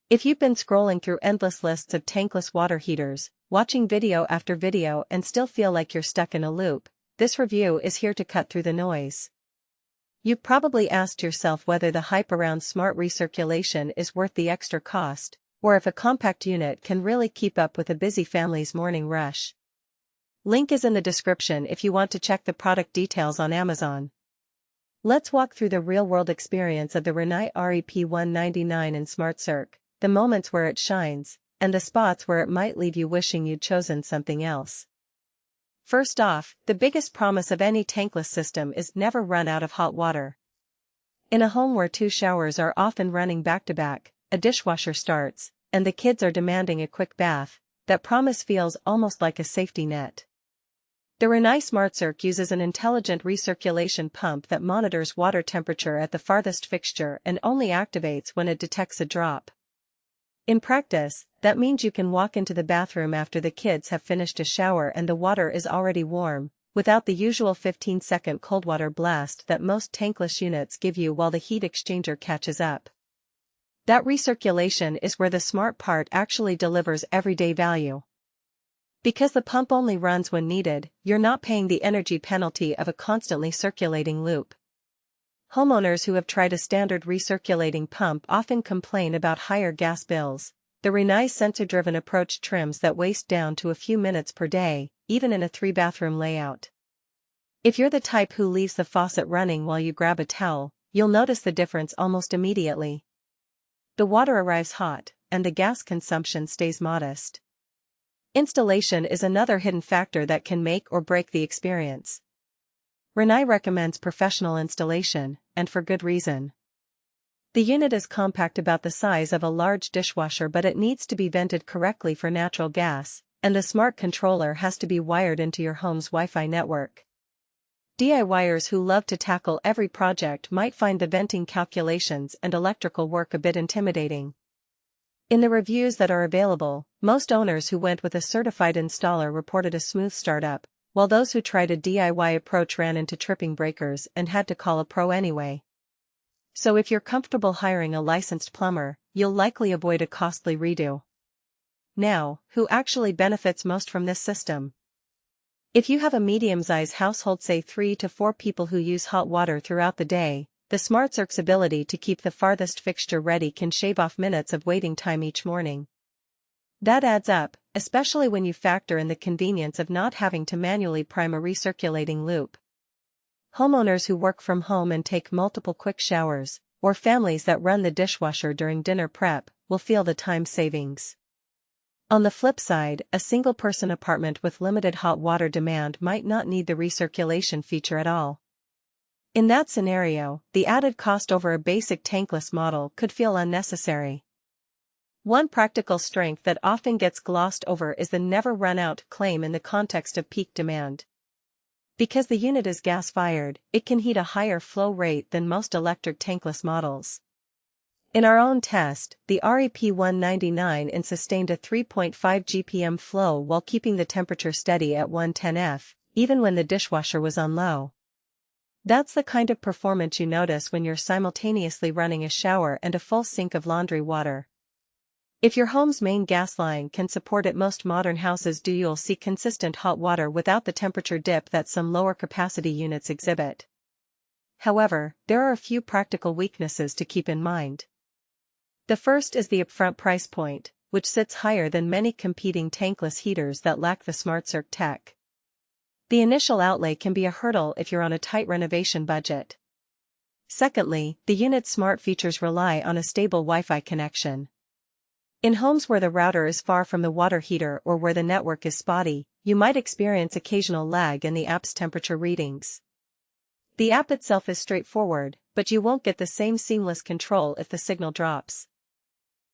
If you've been scrolling through endless lists of tankless water heaters, watching video after video and still feel like you're stuck in a loop, this review is here to cut through the noise. You've probably asked yourself whether the hype around smart recirculation is worth the extra cost, or if a compact unit can really keep up with a busy family's morning rush. Link is in the description if you want to check the product details on Amazon. Let's walk through the real-world experience of the Rinnai REP199iN in Smart-Circ, the moments where it shines, and the spots where it might leave you wishing you'd chosen something else. First off, the biggest promise of any tankless system is never run out of hot water. In a home where two showers are often running back-to-back, a dishwasher starts, and the kids are demanding a quick bath, that promise feels almost like a safety net. The Rinnai Smart-Circ uses an intelligent recirculation pump that monitors water temperature at the farthest fixture and only activates when it detects a drop. In practice, that means you can walk into the bathroom after the kids have finished a shower and the water is already warm, without the usual 15-second cold water blast that most tankless units give you while the heat exchanger catches up. That recirculation is where the smart part actually delivers everyday value. Because the pump only runs when needed, you're not paying the energy penalty of a constantly circulating loop. Homeowners who have tried a standard recirculating pump often complain about higher gas bills. The Rinnai's sensor-driven approach trims that waste down to a few minutes per day, even in a 3-bathroom layout. If you're the type who leaves the faucet running while you grab a towel, you'll notice the difference almost immediately. The water arrives hot, and the gas consumption stays modest. Installation is another hidden factor that can make or break the experience. Rinnai recommends professional installation, and for good reason. The unit is compact, about the size of a large dishwasher, but it needs to be vented correctly for natural gas, and the smart controller has to be wired into your home's Wi-Fi network. DIYers who love to tackle every project might find the venting calculations and electrical work a bit intimidating. In the reviews that are available, most owners who went with a certified installer reported a smooth startup, while those who tried a DIY approach ran into tripping breakers and had to call a pro anyway. So if you're comfortable hiring a licensed plumber, you'll likely avoid a costly redo. Now, who actually benefits most from this system? If you have a medium-sized household, say 3 to 4 people who use hot water throughout the day, the Smart-Circ's ability to keep the farthest fixture ready can shave off minutes of waiting time each morning. That adds up, especially when you factor in the convenience of not having to manually prime a recirculating loop. Homeowners who work from home and take multiple quick showers, or families that run the dishwasher during dinner prep, will feel the time savings. On the flip side, a single-person apartment with limited hot water demand might not need the recirculation feature at all. In that scenario, the added cost over a basic tankless model could feel unnecessary. One practical strength that often gets glossed over is the never-run-out claim in the context of peak demand. Because the unit is gas-fired, it can heat a higher flow rate than most electric tankless models. In our own test, the REP199iN sustained a 3.5 GPM flow while keeping the temperature steady at 110 F, even when the dishwasher was on low. That's the kind of performance you notice when you're simultaneously running a shower and a full sink of laundry water. If your home's main gas line can support it, most modern houses do, you'll see consistent hot water without the temperature dip that some lower capacity units exhibit. However, there are a few practical weaknesses to keep in mind. The first is the upfront price point, which sits higher than many competing tankless heaters that lack the Smart-Circ tech. The initial outlay can be a hurdle if you're on a tight renovation budget. Secondly, the unit's smart features rely on a stable Wi-Fi connection. In homes where the router is far from the water heater or where the network is spotty, you might experience occasional lag in the app's temperature readings. The app itself is straightforward, but you won't get the same seamless control if the signal drops.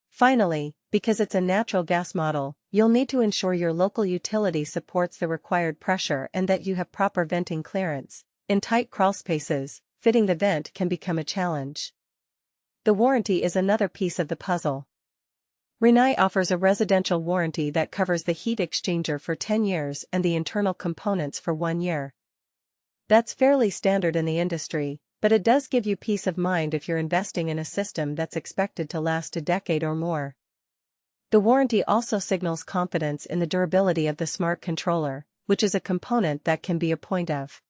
Finally, because it's a natural gas model, you'll need to ensure your local utility supports the required pressure and that you have proper venting clearance. In tight crawl spaces, fitting the vent can become a challenge. The warranty is another piece of the puzzle. Rinnai offers a residential warranty that covers the heat exchanger for 10 years and the internal components for 1 year. That's fairly standard in the industry, but it does give you peace of mind if you're investing in a system that's expected to last a decade or more. The warranty also signals confidence in the durability of the smart controller, which is a component that can be a point of